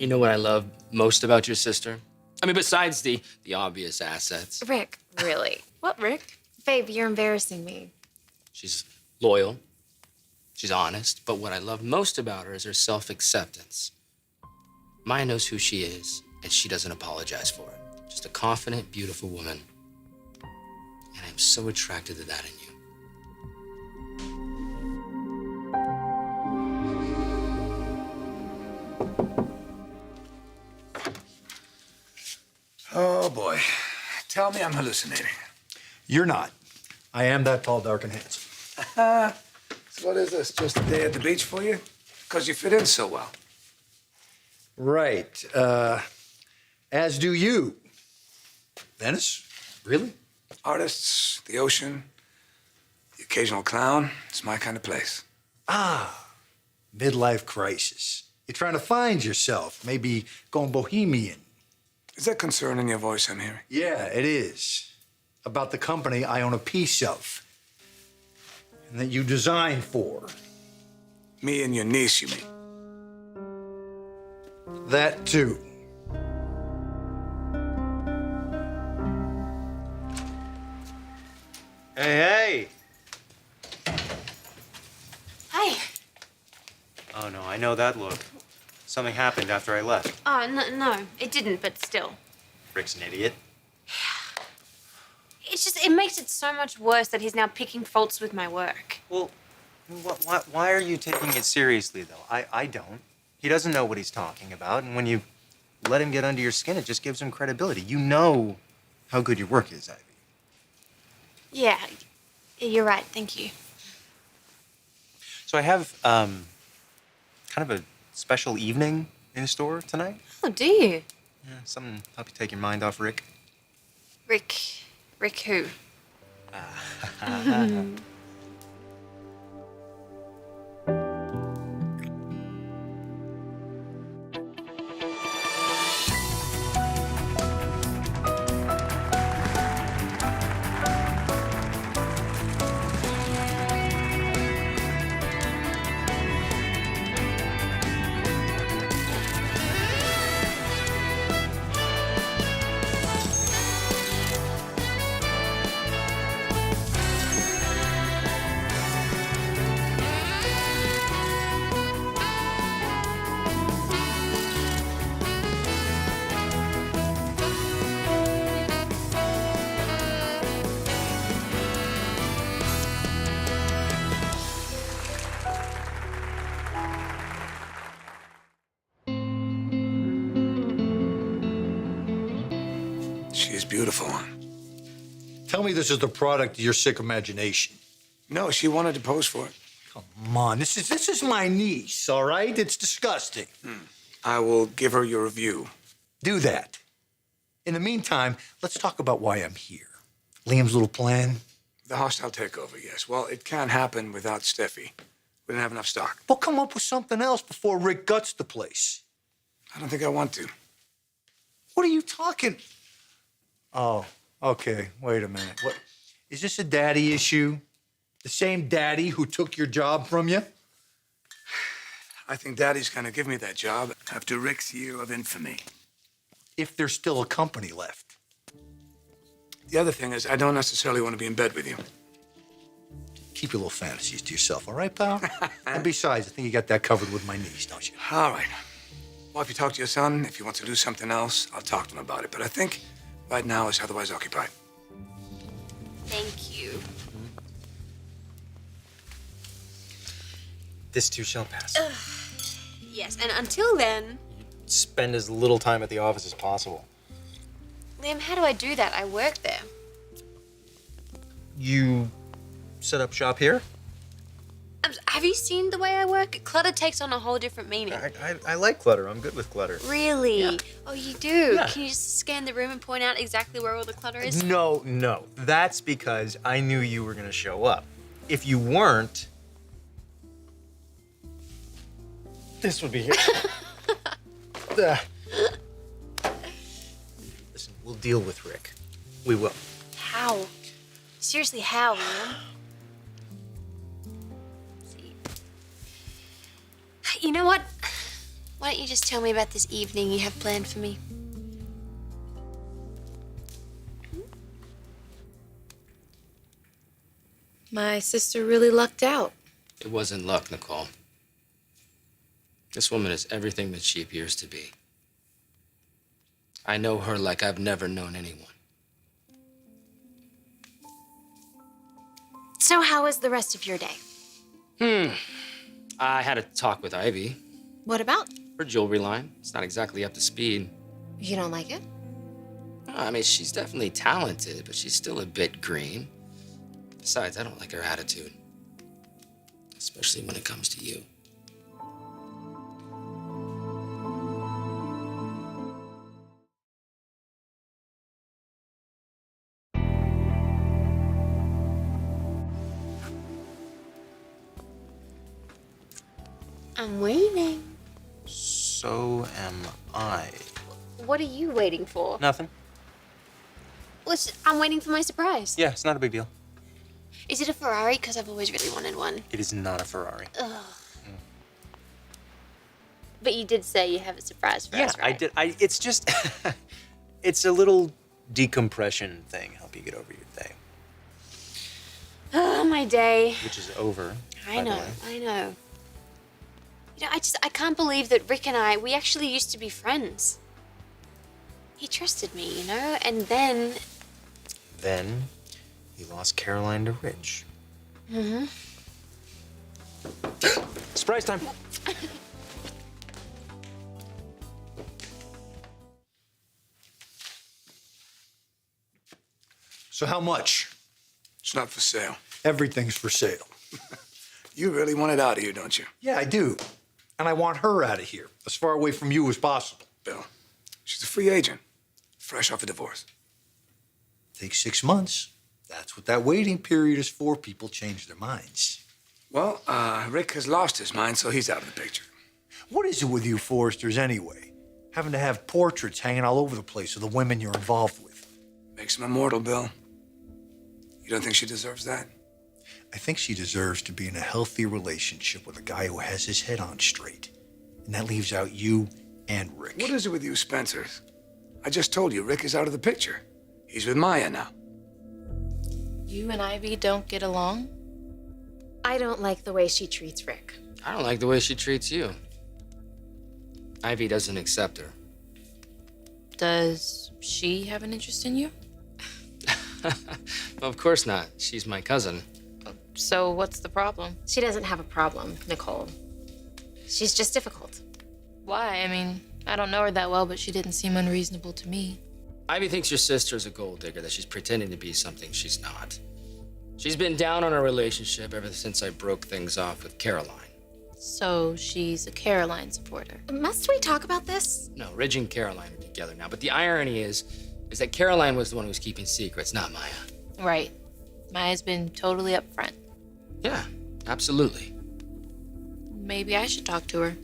You know what I love most about your sister? I mean, besides the obvious assets. Rick, really? What, Rick? Babe, you're embarrassing me. She's loyal. She's honest. But what I love most about her is her self-acceptance. Maya knows who she is, and she doesn't apologize for it. Just a confident, beautiful woman. And I'm so attracted to that in you. Oh, boy. Tell me I'm hallucinating. You're not. I am that tall, dark, and handsome. So what is this, just a day at the beach for you? Because you fit in so well. Right. As do you. Venice? Really? Artists, the ocean, the occasional clown. It's my kind of place. Midlife crisis. You're trying to find yourself, maybe going bohemian. Is that concern in your voice I'm hearing? Yeah, it is. About the company I own a piece of. And that you designed for. Me and your niece, you mean? That too. Hey, hey! Hi. Oh no, I know that look. Something happened after I left. Oh, no, it didn't, but still. Rick's an idiot. It makes it so much worse that he's now picking faults with my work. Well, why are you taking it seriously, though? I don't. He doesn't know what he's talking about, and when you let him get under your skin, it just gives him credibility. You know how good your work is, Ivy. Yeah, you're right, thank you. So I have, kind of a special evening in store tonight. Oh, do you? Yeah, something to help you take your mind off Rick. Rick who? She is beautiful. Tell me this is the product of your sick imagination. No, she wanted to pose for it. Come on, this is my niece, all right? It's disgusting. I will give her your review. Do that. In the meantime, let's talk about why I'm here. Liam's little plan. The hostile takeover, yes. Well, it can't happen without Steffi. We don't have enough stock. Well, come up with something else before Rick guts the place. I don't think I want to. What are you talking? Oh, okay. Wait a minute. What? Is this a daddy issue? The same daddy who took your job from you? I think Daddy's gonna give me that job after Rick's year of infamy. If there's still a company left. The other thing is, I don't necessarily want to be in bed with you. Keep your little fantasies to yourself, all right, pal? And besides, I think you got that covered with my niece, don't you? All right. Well, if you talk to your son, if he wants to do something else, I'll talk to him about it. But I think right now he's otherwise occupied. Thank you. This too shall pass. Yes, and until then... Spend as little time at the office as possible. Liam, how do I do that? I work there. You set up shop here? Have you seen the way I work? Clutter takes on a whole different meaning. I like clutter. I'm good with clutter. Really? Yeah. Oh, you do? Yeah. Can you just scan the room and point out exactly where all the clutter is? No. That's because I knew you were gonna show up. If you weren't, this would be here. Listen, we'll deal with Rick. We will. How? Seriously, how, Liam? See. You know what? Why don't you just tell me about this evening you have planned for me? My sister really lucked out. It wasn't luck, Nicole. This woman is everything that she appears to be. I know her like I've never known anyone. So how was the rest of your day? I had a talk with Ivy. What about? Her jewelry line. It's not exactly up to speed. You don't like it? I mean, she's definitely talented, but she's still a bit green. Besides, I don't like her attitude. Especially when it comes to you. I'm waiting. So am I. What are you waiting for? Nothing. I'm waiting for my surprise. Yeah, it's not a big deal. Is it a Ferrari? Because I've always really wanted one. It is not a Ferrari. But you did say you have a surprise for us, right? I did. It's just, it's a little decompression thing. Help you get over your day, Oh, my day. which is over. I by the know, way. I know. You know, I can't believe that Rick and we actually used to be friends. He trusted me, you know, and then... Then, he lost Caroline to Rich. Mm-hmm. Surprise time. So how much? It's not for sale. Everything's for sale. You really want it out of here, don't you? Yeah, I do. And I want her out of here, as far away from you as possible. Bill, she's a free agent, fresh off a divorce. Takes 6 months. That's what that waiting period is for. People change their minds. Well, Rick has lost his mind, so he's out of the picture. What is it with you Forresters anyway? Having to have portraits hanging all over the place of the women you're involved with. Makes him immortal, Bill. You don't think she deserves that? I think she deserves to be in a healthy relationship with a guy who has his head on straight. And that leaves out you and Rick. What is it with you, Spencer? I just told you, Rick is out of the picture. He's with Maya now. You and Ivy don't get along? I don't like the way she treats Rick. I don't like the way she treats you. Ivy doesn't accept her. Does she have an interest in you? Well, of course not. She's my cousin. So what's the problem? She doesn't have a problem, Nicole. She's just difficult. Why? I mean, I don't know her that well, but she didn't seem unreasonable to me. Ivy thinks your sister's a gold digger, that she's pretending to be something she's not. She's been down on our relationship ever since I broke things off with Caroline. So she's a Caroline supporter. Must we talk about this? No, Ridge and Caroline are together now, but the irony is that Caroline was the one who was keeping secrets, not Maya. Right. Maya's been totally upfront. Yeah, absolutely. Maybe I should talk to her.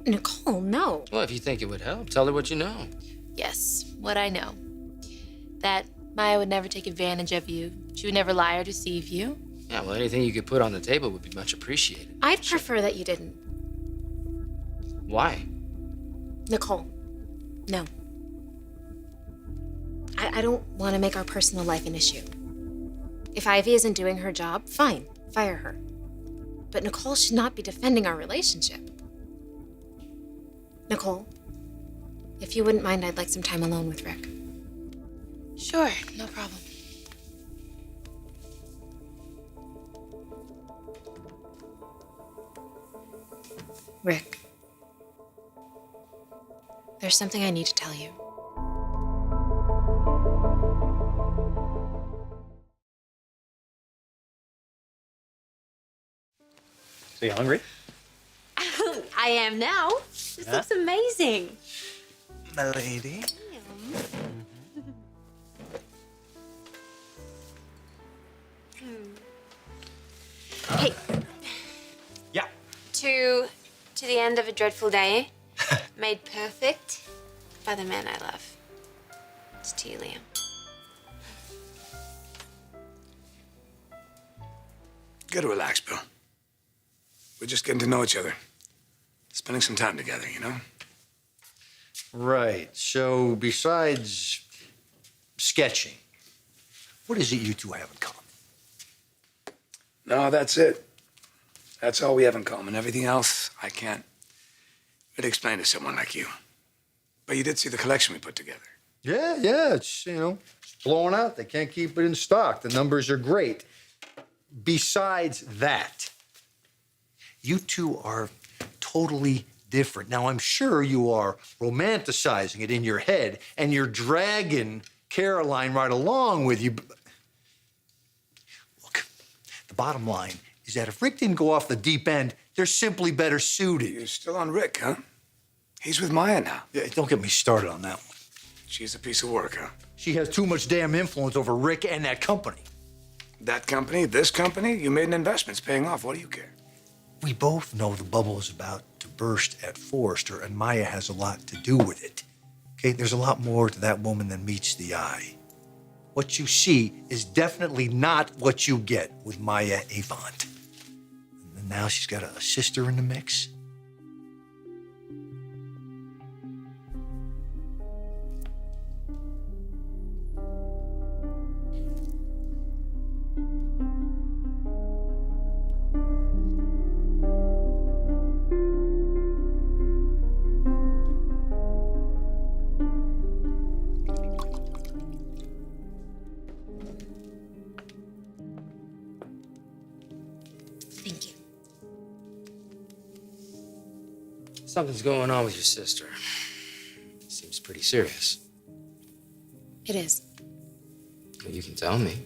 Nicole, no. Well, if you think it would help, tell her what you know. Yes, what I know. That Maya would never take advantage of you. She would never lie or deceive you. Yeah, well, anything you could put on the table would be much appreciated. I'd prefer that you didn't. Why? Nicole, no. I don't want to make our personal life an issue. If Ivy isn't doing her job, fine, fire her. But Nicole should not be defending our relationship. Nicole, if you wouldn't mind, I'd like some time alone with Rick. Sure, no problem. Rick, there's something I need to tell you. So you hungry? I am now. This Yeah? looks amazing. My lady. Hey, Yeah. to the end of a dreadful day, made perfect by the man I love. It's to you, Liam. Gotta relax, Bill. We're just getting to know each other. Spend spending some time together, you know? Right. So besides sketching, what is it you two have in common? No, that's it. That's all we have in common. Everything else, I can't really explain to someone like you. But you did see the collection we put together. Yeah, it's, it's blowing out. They can't keep it in stock. The numbers are great. Besides that, you two are totally different. Now, I'm sure you are romanticizing it in your head, and you're dragging Caroline right along with you. Look, the bottom line is that if Rick didn't go off the deep end, they're simply better suited. You're still on Rick, huh? He's with Maya now. Yeah, don't get me started on that one. She's a piece of work, huh? She has too much damn influence over Rick and that company. That company, this company, you made an investment. It's paying off. What do you care? We both know the bubble is about to burst at Forrester, and Maya has a lot to do with it. Okay, there's a lot more to that woman than meets the eye. What you see is definitely not what you get with Maya Avant. And now she's got a sister in the mix. Thank you. Something's going on with your sister. Seems pretty serious. It is. Well, you can tell me.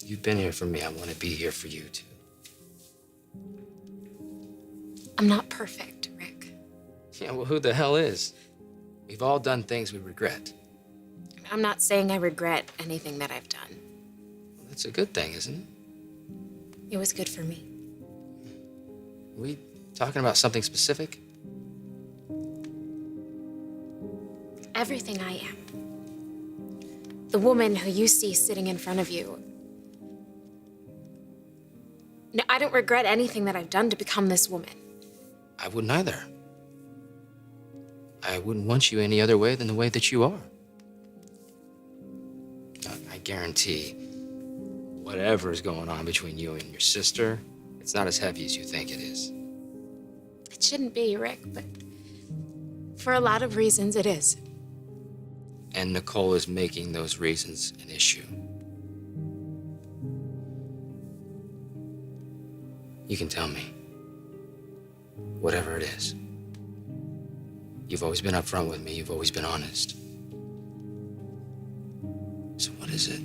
You've been here for me. I want to be here for you, too. I'm not perfect, Rick. Yeah, well, who the hell is? We've all done things we regret. I'm not saying I regret anything that I've done. Well, that's a good thing, isn't it? It was good for me. Are we talking about something specific? Everything I am. The woman who you see sitting in front of you. No, I don't regret anything that I've done to become this woman. I wouldn't either. I wouldn't want you any other way than the way that you are. I guarantee whatever is going on between you and your sister, it's not as heavy as you think it is. It shouldn't be, Rick, but for a lot of reasons, it is. And Nicole is making those reasons an issue. You can tell me. Whatever it is. You've always been upfront with me. You've always been honest. So what is it?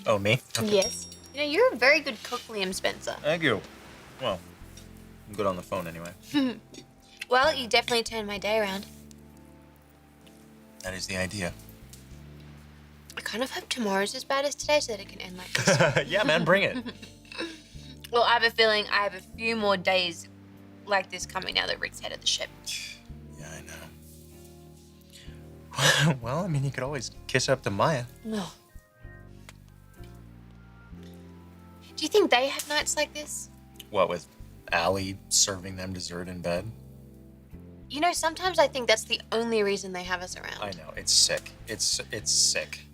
Oh, me? Yes. You know, you're a very good cook, Liam Spencer. Thank you. Well, I'm good on the phone anyway. Well, you definitely turned my day around. That is the idea. I kind of hope tomorrow's as bad as today so that it can end like this. Yeah, man, bring it. Well, I have a feeling I have a few more days like this coming now that Rick's head of the ship. Yeah, I know. Well, I mean, you could always kiss up to Maya. No. Do you think they have nights like this? What, with Allie serving them dessert in bed? You know, sometimes I think that's the only reason they have us around. I know, it's sick. It's sick.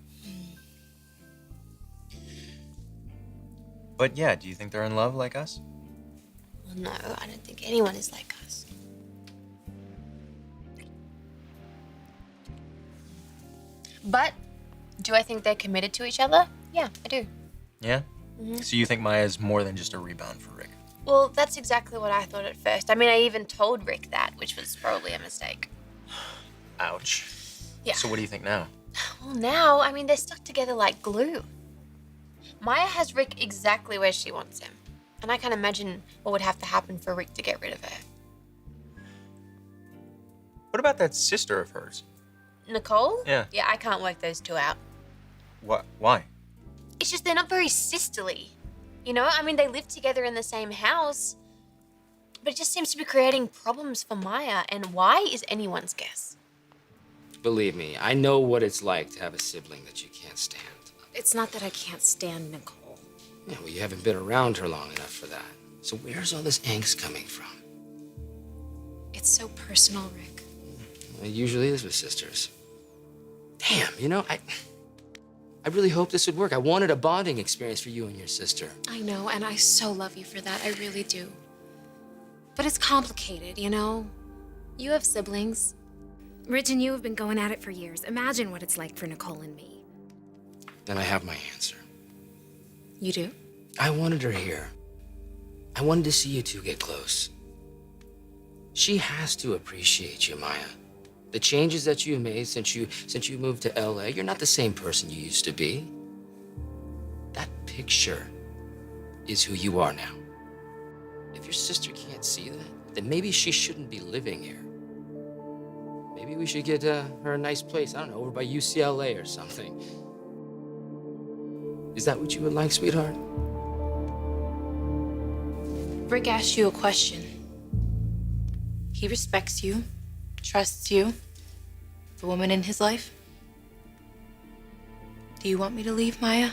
But yeah, do you think they're in love like us? Well, no, I don't think anyone is like us. But do I think they're committed to each other? Yeah, I do. Yeah? So you think Maya's more than just a rebound for Rick? Well, that's exactly what I thought at first. I mean, I even told Rick that, which was probably a mistake. Ouch. Yeah. So what do you think now? Well, now, I mean, they're stuck together like glue. Maya has Rick exactly where she wants him. And I can't imagine what would have to happen for Rick to get rid of her. What about that sister of hers? Nicole? Yeah. Yeah, I can't work those two out. What? Why? It's just they're not very sisterly. You know, I mean, they live together in the same house, but it just seems to be creating problems for Maya, and why is anyone's guess. Believe me, I know what it's like to have a sibling that you can't stand. It's not that I can't stand Nicole. Yeah, well, you haven't been around her long enough for that. So where's all this angst coming from? It's so personal, Rick. It usually is with sisters. Damn, you know, I really hoped this would work. I wanted a bonding experience for you and your sister. I know, and I so love you for that. I really do. But it's complicated, you know? You have siblings. Rich and you have been going at it for years. Imagine what it's like for Nicole and me. Then I have my answer. You do? I wanted her here. I wanted to see you two get close. She has to appreciate you, Maya. The changes that you've made since you moved to LA, you're not the same person you used to be. That picture is who you are now. If your sister can't see that, then maybe she shouldn't be living here. Maybe we should get her a nice place, I don't know, over by UCLA or something. Is that what you would like, sweetheart? Rick asked you a question. He respects you, trusts you, the woman in his life. Do you want me to leave, Maya?